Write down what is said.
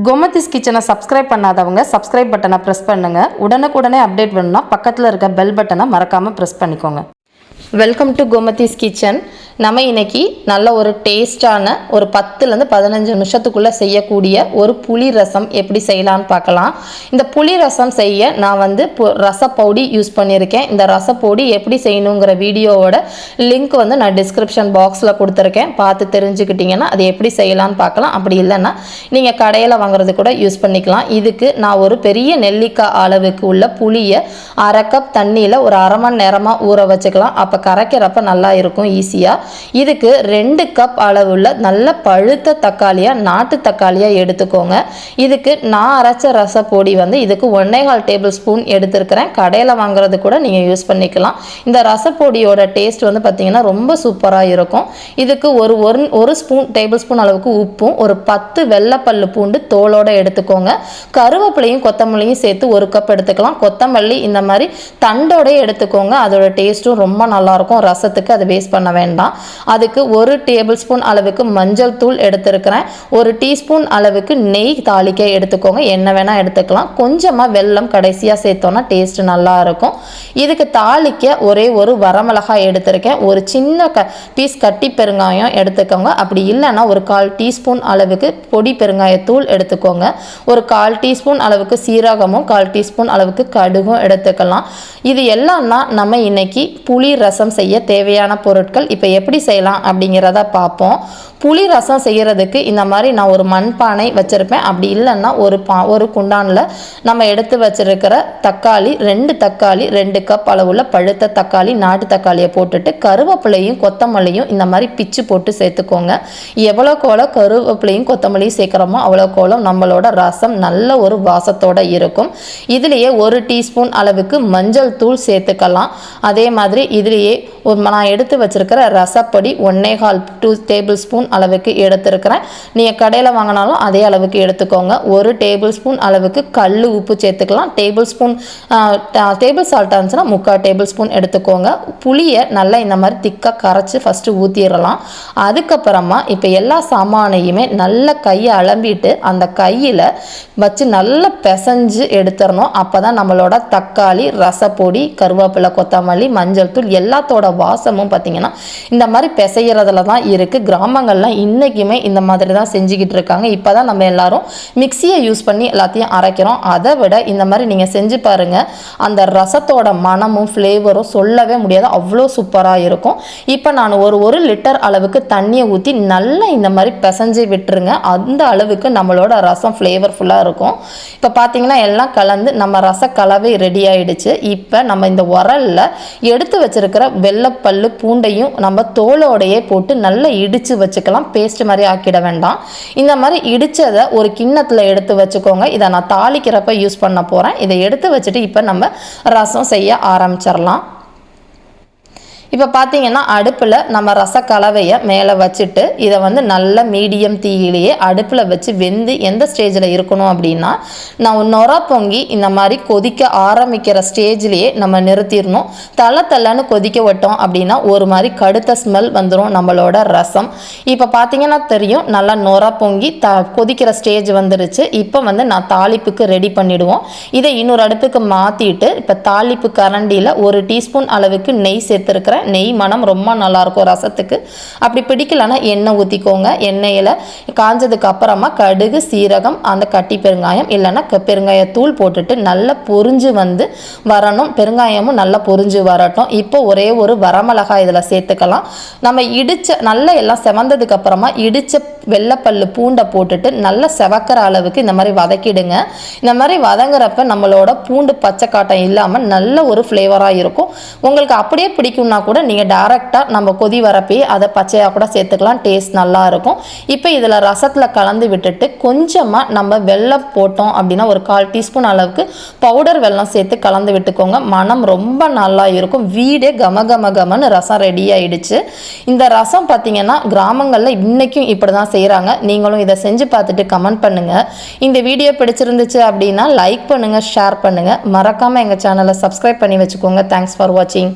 கோமதிஸ் கிச்சனை சப்ஸ்கிரைப் பண்ணாதவங்க சப்ஸ்கிரைப் பட்டனை ப்ரெஸ் பண்ணுங்கள். உடனுக்குடனே அப்டேட் வேணும்னா பக்கத்தில் இருக்க பெல் பட்டனை மறக்காமல் ப்ரெஸ் பண்ணிக்கோங்க. Welcome to Gomathi's kitchen. நம்ம இன்னைக்கு நல்ல ஒரு டேஸ்டான ஒரு 10லேருந்து 15 நிமிஷத்துக்குள்ளே செய்யக்கூடிய ஒரு புளி ரசம் எப்படி செய்யலான்னு பார்க்கலாம். இந்த புளி ரசம் செய்ய நான் வந்து ரசப்பொடி யூஸ் பண்ணியிருக்கேன். இந்த ரசப்பொடி எப்படி செய்யணுங்கிற வீடியோவோட லிங்க் வந்து நான் டிஸ்கிரிப்ஷன் பாக்ஸில் கொடுத்துருக்கேன். பார்த்து தெரிஞ்சுக்கிட்டிங்கன்னா அது எப்படி செய்யலான்னு பார்க்கலாம். அப்படி இல்லைன்னா நீங்கள் கடையில் வாங்குறது கூட யூஸ் பண்ணிக்கலாம். இதுக்கு நான் ஒரு பெரிய நெல்லிக்காய் அளவுக்கு உள்ள புளியை 1/2 கப் தண்ணியில் ஒரு 1/2 மணி நேரமாக ஊற வச்சுக்கலாம். அப்போ கரைக்கிறப்ப நல்லா இருக்கும் ஈஸியாக. இதுக்கு 2 கப் அளவுள்ள நல்ல பழுத்த தக்காளியாக நாட்டு தக்காளியாக எடுத்துக்கோங்க. இதுக்கு நான் அரைச்ச ரசப்பொடி வந்து இதுக்கு 1.25 டேபிள் ஸ்பூன் எடுத்துருக்கிறேன். கடையில் வாங்குறது கூட நீங்கள் யூஸ் பண்ணிக்கலாம். இந்த ரசப்பொடியோட டேஸ்ட் வந்து பார்த்திங்கன்னா ரொம்ப சூப்பராக இருக்கும். இதுக்கு ஒரு டேபிள் ஸ்பூன் அளவுக்கு உப்பும் ஒரு 10 வெள்ளைப்பல்லு பூண்டு தோலோடு எடுத்துக்கோங்க. கருவேப்பிலையும் கொத்தமல்லியும் சேர்த்து 1 கப் எடுத்துக்கலாம். கொத்தமல்லி இந்த மாதிரி தண்டோடய எடுத்துக்கோங்க. அதோட டேஸ்ட்டும் ரொம்ப நல்லாயிருக்கும். ரசத்துக்கு அதை வேஸ்ட் பண்ண வேண்டாம். அதுக்கு 1 டேபிள் ஸ்பூன் அளவுக்கு மஞ்சள் தூள் எடுத்துருக்கிறேன். 1 டீஸ்பூன் அளவுக்கு நெய் தாளிக்க எடுத்துக்கோங்க. என்ன வேணால் எடுத்துக்கலாம். கொஞ்சமாக வெல்லம் கடைசியாக சேர்த்தோன்னா டேஸ்ட் நல்லா இருக்கும். இதுக்கு தாளிக்க ஒரே ஒரு வரமிளகாய் எடுத்திருக்கேன். ஒரு சின்ன பீஸ் கட்டி பெருங்காயம் எடுத்துக்கோங்க. அப்படி இல்லைன்னா ஒரு 1/4 டீஸ்பூன் அளவுக்கு பொடி பெருங்காயத்தூள் எடுத்துக்கோங்க. ஒரு 1/4 டீஸ்பூன் அளவுக்கு சீரகமும் 1/4 டீஸ்பூன் அளவுக்கு கடுகும் எடுத்துக்கலாம். இது எல்லாம் தான் நம்ம இன்னைக்கு புளி ரசம் செய்ய தேவையான பொருட்கள். இப்போ எப்படி செய்யலாம் அப்படிங்கிறத பார்ப்போம். புளி ரசம் செய்கிறதுக்கு இந்த மாதிரி நான் ஒரு மண்பானை வச்சுருப்பேன். அப்படி இல்லைன்னா ஒரு குண்டானில் நம்ம எடுத்து வச்சுருக்கிற தக்காளி 2 தக்காளி 2 கப் அளவுள்ள பழுத்த தக்காளி நாட்டு தக்காளியை போட்டுட்டு கருவேப்பிலையும் கொத்தமல்லியும் இந்த மாதிரி பிச்சு போட்டு சேர்த்துக்கோங்க. எவ்வளோக்கோளோ கருவேப்பிலையும் கொத்தமல்லியும் சேர்க்குறோமோ அவ்வளோக்கோளோ நம்மளோட ரசம் நல்ல ஒரு வாசத்தோடு இருக்கும். இதுலேயே 1 டீஸ்பூன் அளவுக்கு மஞ்சள் தூள் சேர்த்துக்கலாம். அதே மாதிரி இதுலேயே நான் எடுத்து வச்சிருக்கிற ரசப்பொடி 1.25 டேபிள் ஸ்பூன் அளவுக்கு எடுத்துருக்கிறேன். நீங்கள் கடையில் வாங்கினாலும் அதே அளவுக்கு எடுத்துக்கோங்க. 1 டேபிள் ஸ்பூன் அளவுக்கு கல் உப்பு சேர்த்துக்கலாம். டேபிள் சால்ட் இருந்துச்சுன்னா 3/4 டேபிள் ஸ்பூன் எடுத்துக்கோங்க. புளியை நல்லா இந்த மாதிரி திக்காக கரைச்சி ஃபஸ்ட்டு ஊற்றிடலாம். அதுக்கப்புறமா இப்போ எல்லா சாமானையுமே நல்ல கையை அலம்பிட்டு அந்த கையில் வச்சு நல்லா பிசைஞ்சு எடுத்துடணும். அப்போ தான் நம்மளோட தக்காளி ரசப்பொடி கருவேப்பிலை கொத்தமல்லி மஞ்சள் தூள் எல்லாத்தோட வாசமும் பார்த்திங்கன்னா இந்த மாதிரி பிசைகிறதுல தான் இருக்குது. கிராமங்கள்லாம் இன்றைக்குமே இந்த மாதிரி தான் செஞ்சுக்கிட்டு இருக்காங்க. இப்போ தான் நம்ம எல்லாரும் மிக்சியை யூஸ் பண்ணி எல்லாத்தையும் அரைக்கிறோம். அதை விட இந்த மாதிரி நீங்கள் செஞ்சு பாருங்கள். அந்த ரசத்தோட மனமும் ஃப்ளேவரும் சொல்லவே முடியாது, அவ்வளோ சூப்பராக இருக்கும். இப்போ நான் ஒரு லிட்டர் அளவுக்கு தண்ணியை ஊற்றி நல்லா இந்த மாதிரி பிசைஞ்சு விட்டுருங்க. அந்த அளவுக்கு நம்மளோட ரசம் ஃப்ளேவர்ஃபுல்லாக இருக்கும். இப்போ பார்த்தீங்கன்னா எல்லாம் கலந்து நம்ம ரச கலவை ரெடி ஆகிடுச்சு. இப்போ நம்ம இந்த உரலில் எடுத்து வச்சிருக்கிற வெள்ளைப்பல்லு பூண்டையும் நம்ம தோலோடையே போட்டு நல்லா இடித்து வச்சுக்கலாம். பேஸ்ட் மாதிரி ஆக்கிட வேண்டாம். இந்த மாதிரி இடித்ததை ஒரு கிண்ணத்தில் எடுத்து வச்சுக்கோங்க. இதை நான் தாளிக்கிறப்ப யூஸ் பண்ண போகிறேன். இதை எடுத்து வச்சுட்டு இப்போ நம்ம ரசம் செய்ய ஆரம்பிச்சிடலாம். இப்போ பார்த்தீங்கன்னா அடுப்பில் நம்ம ரச கலவையை மேலே வச்சுட்டு இதை வந்து நல்ல மீடியம் தீயிலேயே அடுப்பில் வச்சு வெந்து எந்த ஸ்டேஜில் இருக்கணும் அப்படின்னா நான் நொற பொங்கி இந்த மாதிரி கொதிக்க ஆரம்பிக்கிற ஸ்டேஜ்லேயே நம்ம நிறுத்திடணும். தள்ளன்னு கொதிக்க விட்டோம் அப்படின்னா ஒரு மாதிரி கடுத்த ஸ்மெல் வந்துடும் நம்மளோட ரசம். இப்போ பார்த்தீங்கன்னா தெரியும் நல்லா நொற பொங்கி கொதிக்கிற ஸ்டேஜ் வந்துருச்சு. இப்போ வந்து நான் தாளிப்புக்கு ரெடி பண்ணிவிடுவோம். இதை இன்னொரு அடுப்புக்கு மாற்றிட்டு இப்போ தாளிப்பு கரண்டியில் 1 டீஸ்பூன் அளவுக்கு நெய் சேர்த்துருக்கிறேன். நெய் மனம் ரொம்ப நல்லாயிருக்கும் ரசத்துக்கு. அப்படி பிடிக்கலன்னா எண்ணெய் ஊற்றிக்கோங்க. எண்ணெயில் காஞ்சதுக்கு அப்புறமா கடுகு சீரகம் அந்த கட்டி பெருங்காயம் இல்லைன்னா பெருங்காயத்தூள் போட்டுட்டு நல்லா பொரிஞ்சு வந்து வரணும். பெருங்காயமும் நல்லா பொரிஞ்சு வரட்டும். இப்போ ஒரே ஒரு வரமிளகாய் இதில் சேர்த்துக்கலாம். நம்ம நல்லா எல்லாம் செவந்ததுக்கு அப்புறமா இடித்த வெள்ளைப்பல்லு பூண்டை போட்டுட்டு நல்லா செவக்கிற அளவுக்கு இந்த மாதிரி வதக்கிடுங்க. இந்த மாதிரி வதங்குறப்ப நம்மளோட பூண்டு பச்சை காட்டம் இல்லாமல் நல்ல ஒரு ஃப்ளேவராக இருக்கும். உங்களுக்கு அப்படியே பிடிக்கும்னா கூட நீங்கள் டைரெக்டாக நம்ம கொதி வரப்பே அதை பச்சையாக கூட சேர்த்துக்கலாம். டேஸ்ட் நல்லா இருக்கும். இப்போ இதில் ரசத்தில் கலந்து விட்டுட்டு கொஞ்சமாக நம்ம வெல்லம் போட்டோம் அப்படின்னா ஒரு 1/4 டீஸ்பூன் அளவுக்கு பவுடர் வெல்லம் சேர்த்து கலந்து விட்டுக்கோங்க. மனம் ரொம்ப நல்லா இருக்கும். வீடே கமன்னு ரசம் ரெடி ஆயிடுச்சு. இந்த ரசம் பார்த்தீங்கன்னா கிராமங்களில் இன்றைக்கும் இப்படி தான் செய்கிறாங்க. நீங்களும் இதை செஞ்சு பார்த்துட்டு கமெண்ட் பண்ணுங்கள். இந்த வீடியோ பிடிச்சிருந்துச்சு அப்படின்னா லைக் பண்ணுங்கள், ஷேர் பண்ணுங்கள். மறக்காமல் எங்கள் சேனலை சப்ஸ்கிரைப் பண்ணி வச்சுக்கோங்க. தேங்க்ஸ் ஃபார் வாட்சிங்.